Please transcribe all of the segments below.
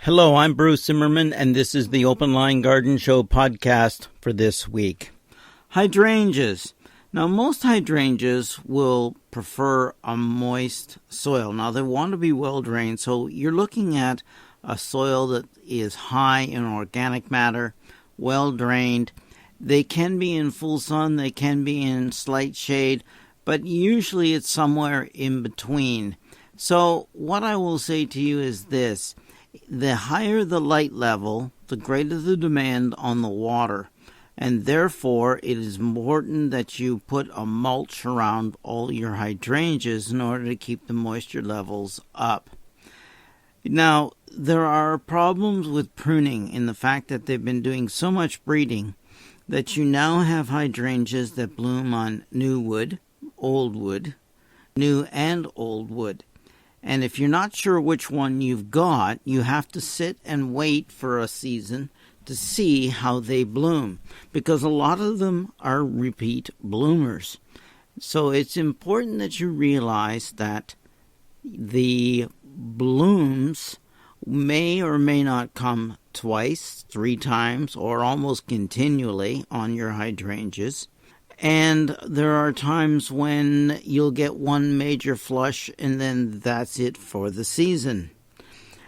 Hello, I'm Bruce Zimmerman, and this is the Open Line Garden Show podcast for this week. Hydrangeas. Now, most hydrangeas will prefer a moist soil. Now, they want to be well drained, so you're looking at a soil that is high in organic matter, well drained. They can be in full sun, they can be in slight shade, but usually it's somewhere in between. So, what I will say to you is this. The higher the light level, the greater the demand on the water, and therefore it is important that you put a mulch around all your hydrangeas in order to keep the moisture levels up. Now, there are problems with pruning in the fact that they've been doing so much breeding that you now have hydrangeas that bloom on new wood, old wood, new and old wood. And if you're not sure which one you've got, you have to sit and wait for a season to see how they bloom, because a lot of them are repeat bloomers. So it's important that you realize that the blooms may or may not come twice, 3 times, or almost continually on your hydrangeas. And there are times when you'll get one major flush and then that's it for the season.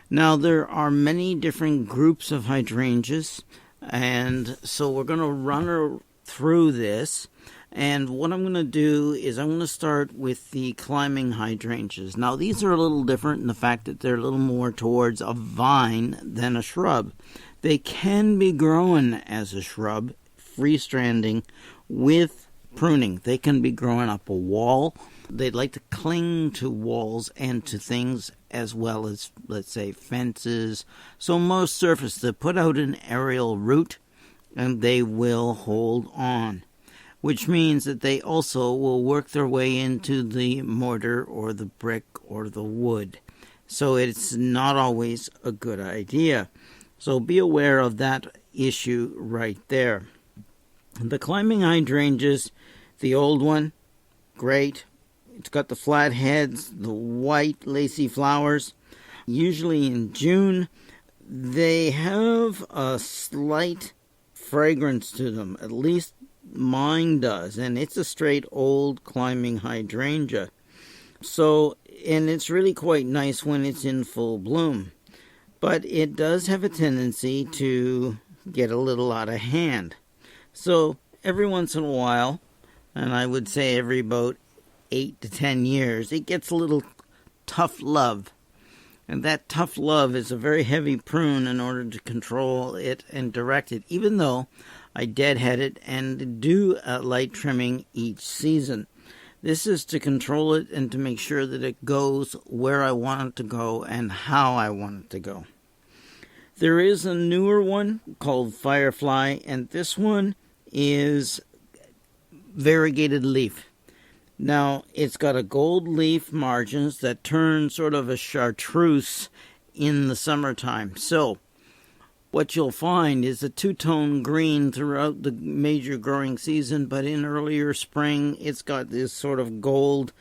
Now, there are many different groups of hydrangeas, and so we're going to run through this. And what I'm going to do is I'm going to start with the climbing hydrangeas. Now, these are a little different in the fact that they're a little more towards a vine than a shrub. They can be grown as a shrub, freestanding, with pruning. They can be growing up a wall. They like to cling to walls and to things as well as, let's say, fences. So most surface, they put out an aerial root and they will hold on, which means that they also will work their way into the mortar or the brick or the wood. So it's not always a good idea. So be aware of that issue right there. The climbing hydrangeas, the old one, great. It's got the flat heads, the white lacy flowers. Usually in June, they have a slight fragrance to them. At least mine does. And it's a straight old climbing hydrangea. So, and it's really quite nice when it's in full bloom. But it does have a tendency to get a little out of hand. So every once in a while, and I would say every about 8 to 10 years, it gets a little tough love. And that tough love is a very heavy prune in order to control it and direct it, even though I deadhead it and do a light trimming each season. This is to control it and to make sure that it goes where I want it to go and how I want it to go. There is a newer one called Firefly, and this one is variegated leaf. Now, it's got a gold leaf margins that turn sort of a chartreuse in the summertime. So, what you'll find is a two-tone green throughout the major growing season, but in earlier spring, it's got this sort of gold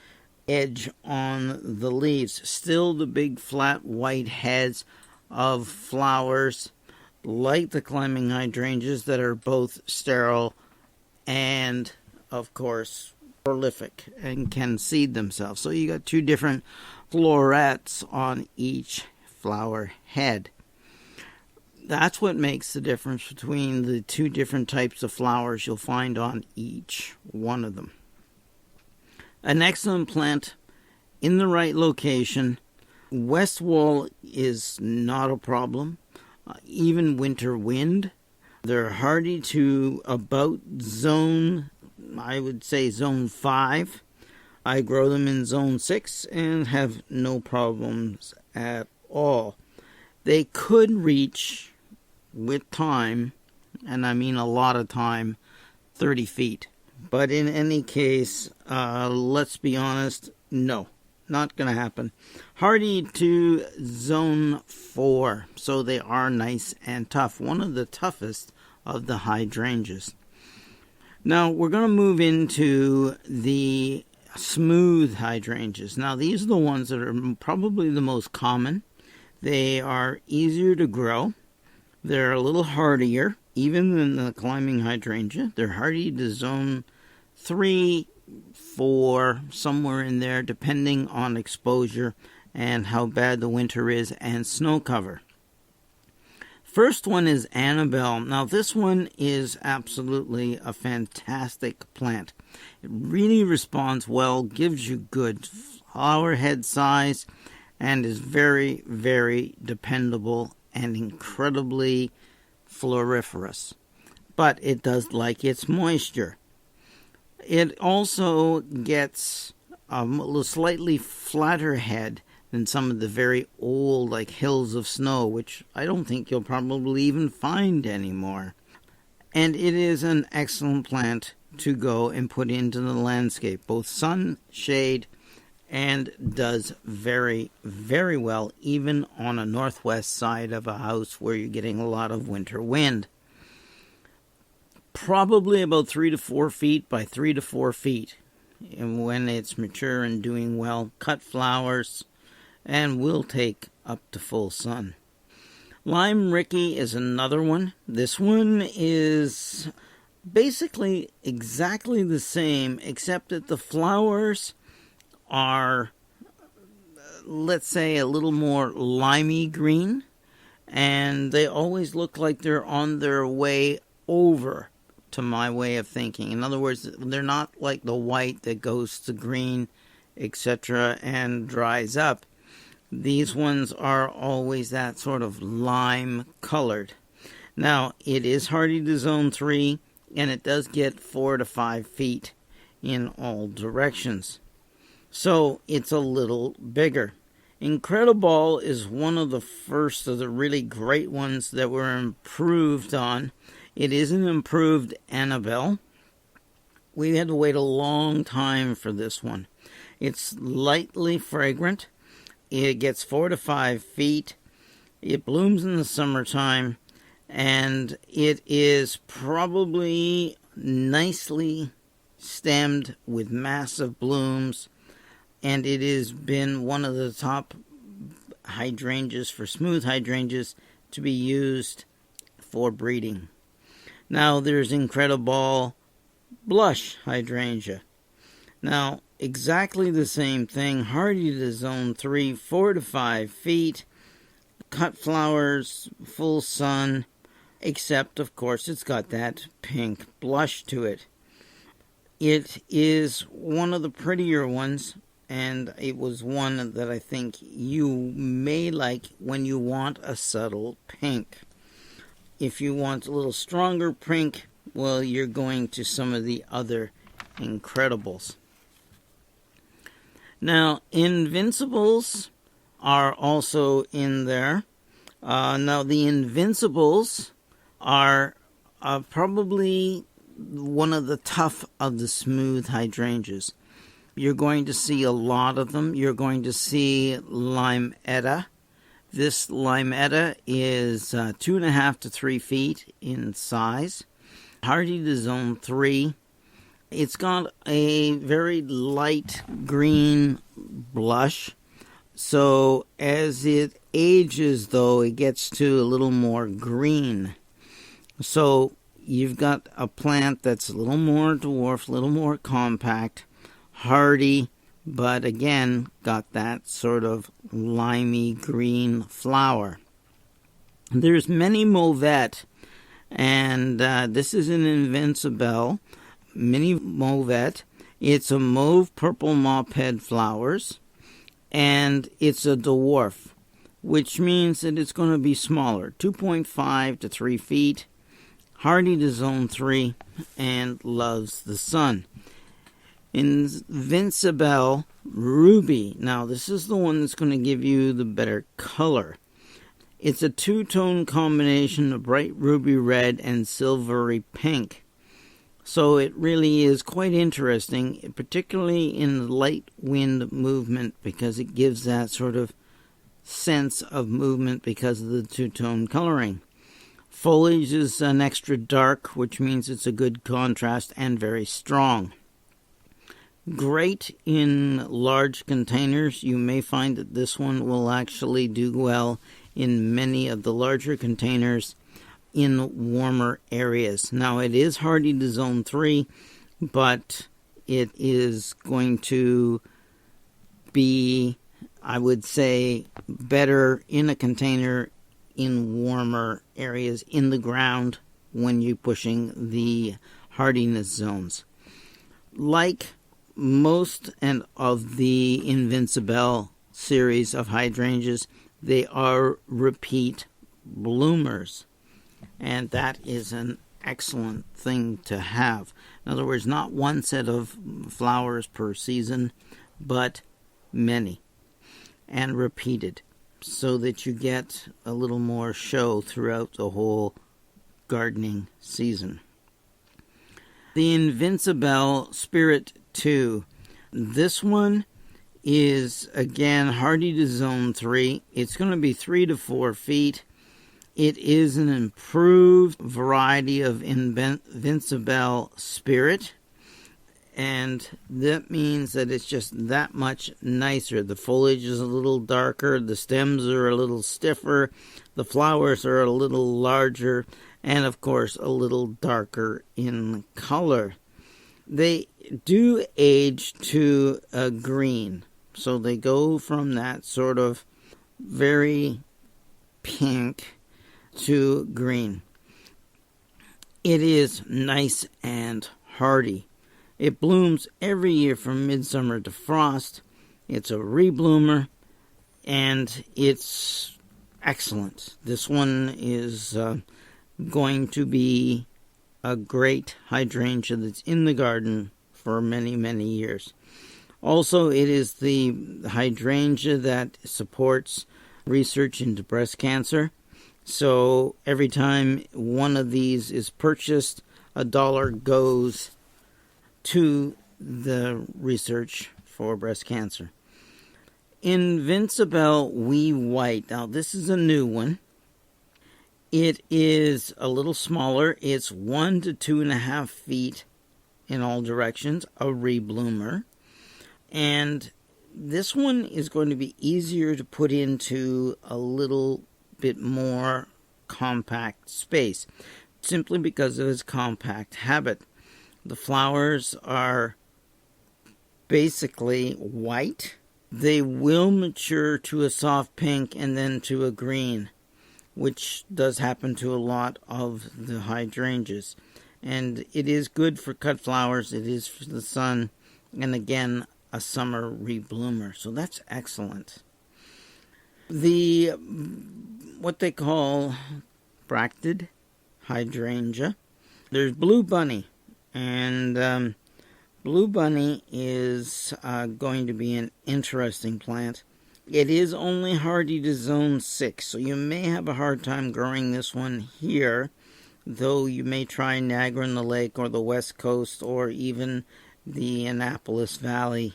edge on the leaves. Still the big flat white heads of flowers, like the climbing hydrangeas, that are both sterile and, of course, prolific and can seed themselves. So you got 2 different florets on each flower head. That's what makes the difference between the 2 different types of flowers you'll find on each one of them. An excellent plant in the right location. West wall is not a problem. Even winter wind. They're hardy to about zone, I would say zone 5. I grow them in zone 6 and have no problems at all. They could reach, with time, and I mean a lot of time, 30 feet. But in any case, let's be honest, no, not going to happen. Hardy to zone 4, so they are nice and tough. One of the toughest of the hydrangeas. Now, we're going to move into the smooth hydrangeas. Now, these are the ones that are probably the most common. They are easier to grow. They're a little hardier, even than the climbing hydrangea. They're hardy to zone 3, 4, somewhere in there, depending on exposure and how bad the winter is and snow cover. First one is Annabelle. Now this one is absolutely a fantastic plant. It really responds well, gives you good flower head size, and is very, very dependable and incredibly floriferous. But it does like its moisture. It also gets a slightly flatter head than some of the very old, like hills of snow, which I don't think you'll probably even find anymore. And it is an excellent plant to go and put into the landscape, both sun, shade, and does very, very well, even on a northwest side of a house where you're getting a lot of winter wind. Probably about 3 to 4 feet by 3 to 4 feet. And when it's mature and doing well, cut flowers, and will take up to full sun. Lime Ricky is another one. This one is basically exactly the same, except that the flowers are, let's say, a little more limey green, and they always look like they're on their way over, to my way of thinking. In other words, they're not like the white that goes to green, etc., and dries up. These ones are always that sort of lime colored. Now, it is hardy to zone 3, and it does get 4 to 5 feet in all directions. So, it's a little bigger. Incredible is one of the first of the really great ones that were improved on. It is an improved Annabelle. We had to wait a long time for this one. It's lightly fragrant. It gets 4 to 5 feet. It blooms in the summertime. And it is probably nicely stemmed with massive blooms. And it has been one of the top hydrangeas for smooth hydrangeas to be used for breeding. Now there's Incredible Blush Hydrangea. Now, exactly the same thing, hardy to zone 3, 4 to 5 feet, cut flowers, full sun, except, of course, it's got that pink blush to it. It is one of the prettier ones, and it was one that I think you may like when you want a subtle pink. If you want a little stronger pink, well, you're going to some of the other Incredibles. Now, Invincibles are also in there. Now, the Invincibles are probably one of the tough of the smooth hydrangeas. You're going to see a lot of them. You're going to see Limetta. This Limetta is 2.5 to 3 feet in size. Hardy to zone 3. It's got a very light green blush. So as it ages, though, it gets to a little more green. So you've got a plant that's a little more dwarf, a little more compact, hardy, but again, got that sort of limey green flower. There's mini Mauvette, and this is an Invincible mini Mauvette. It's a mauve purple mop-head flowers, and it's a dwarf, which means that it's going to be smaller, 2.5 to 3 feet, hardy to zone 3, and loves the sun. Invincible Ruby. Now, this is the one that's going to give you the better color. It's a two-tone combination of bright ruby red and silvery pink. So it really is quite interesting, particularly in the light wind movement, because it gives that sort of sense of movement because of the two-tone coloring. Foliage is an extra dark, which means it's a good contrast and very strong. Great in large containers. You may find that this one will actually do well in many of the larger containers in warmer areas. Now, it is hardy to zone 3, but it is going to be, I would say, better in a container in warmer areas in the ground when you're pushing the hardiness zones. Like most and of the Invincible series of hydrangeas, they are repeat bloomers, and that is an excellent thing to have. In other words, not one set of flowers per season, but many, and repeated, so that you get a little more show throughout the whole gardening season. The Invincible Spirit 2. This one is, again, hardy to zone 3. It's going to be 3 to 4 feet. It is an improved variety of Invincible Spirit, and that means that it's just that much nicer. The foliage is a little darker, the stems are a little stiffer, the flowers are a little larger, and of course a little darker in color. They do age to a green, so they go from that sort of very pink to green. It is nice and hardy. It blooms every year from midsummer to frost. It's a rebloomer, and it's excellent. This one is going to be a great hydrangea that's in the garden for many, many years. Also, it is the hydrangea that supports research into breast cancer. So every time one of these is purchased, $1 goes to the research for breast cancer. Invincible Wee White. Now, this is a new one. It is a little smaller. It's 1 to 2.5 feet in all directions, a rebloomer. And this one is going to be easier to put into a little bit more compact space, simply because of its compact habit. The flowers are basically white. They will mature to a soft pink and then to a green, which does happen to a lot of the hydrangeas. And it is good for cut flowers, it is for the sun, and again, a summer rebloomer. So that's excellent. The, what they call bracted hydrangea. There's Blue Bunny, and Blue Bunny is going to be an interesting plant. It is only hardy to zone 6, so you may have a hard time growing this one here, though you may try Niagara-on-the-Lake or the West Coast or even the Annapolis Valley,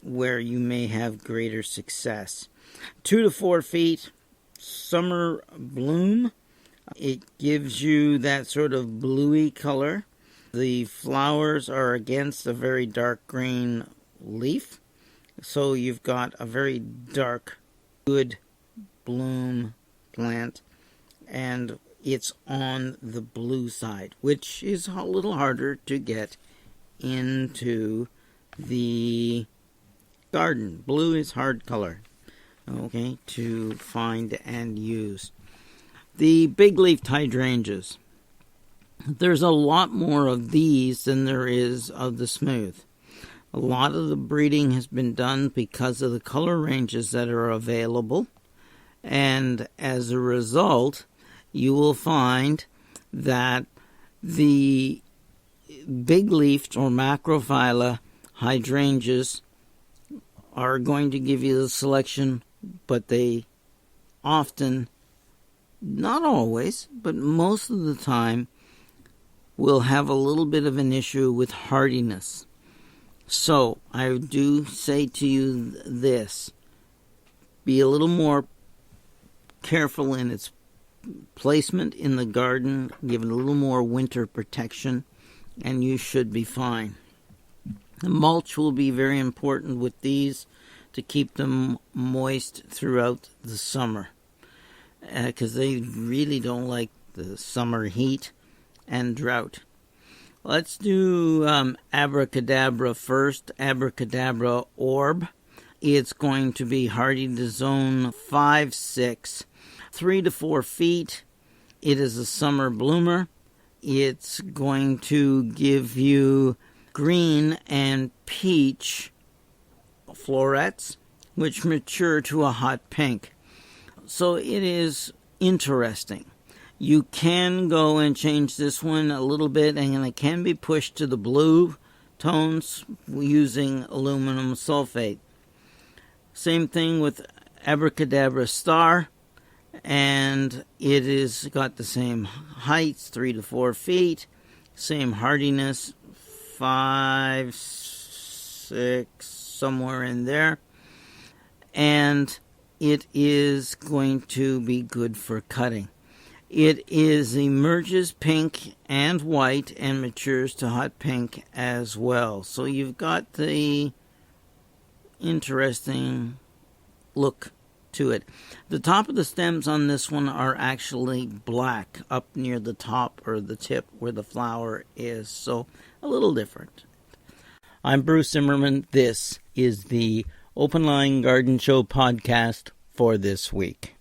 where you may have greater success. 2 to 4 feet, summer bloom. It gives you that sort of bluey color. The flowers are against a very dark green leaf, so you've got a very dark, good bloom plant, and it's on the blue side, which is a little harder to get into the garden. Blue is hard color, okay, to find and use. The big-leafed hydrangeas. There's a lot more of these than there is of the smooth. A lot of the breeding has been done because of the color ranges that are available, and as a result, you will find that the big-leafed or macrophylla hydrangeas are going to give you the selection, but they often, not always, but most of the time, will have a little bit of an issue with hardiness. So, I do say to you this: be a little more careful in its placement in the garden, give it a little more winter protection, and you should be fine. The mulch will be very important with these to keep them moist throughout the summer, because they really don't like the summer heat and drought. Let's do Abracadabra first. Abracadabra Orb. It's going to be hardy to zone 5-6, 3 to 4 feet. It is a summer bloomer. It's going to give you green and peach florets, which mature to a hot pink. So it is interesting. You can go and change this one a little bit, and it can be pushed to the blue tones using aluminum sulfate. Same thing with Abracadabra Star, and it is got the same heights, 3 to 4 feet, same hardiness, 5, 6, somewhere in there, and it is going to be good for cutting. It emerges pink and white and matures to hot pink as well. So you've got the interesting look to it. The top of the stems on this one are actually black up near the top or the tip where the flower is, so a little different. I'm Bruce Zimmerman. This is the Open Line Garden Show podcast for this week.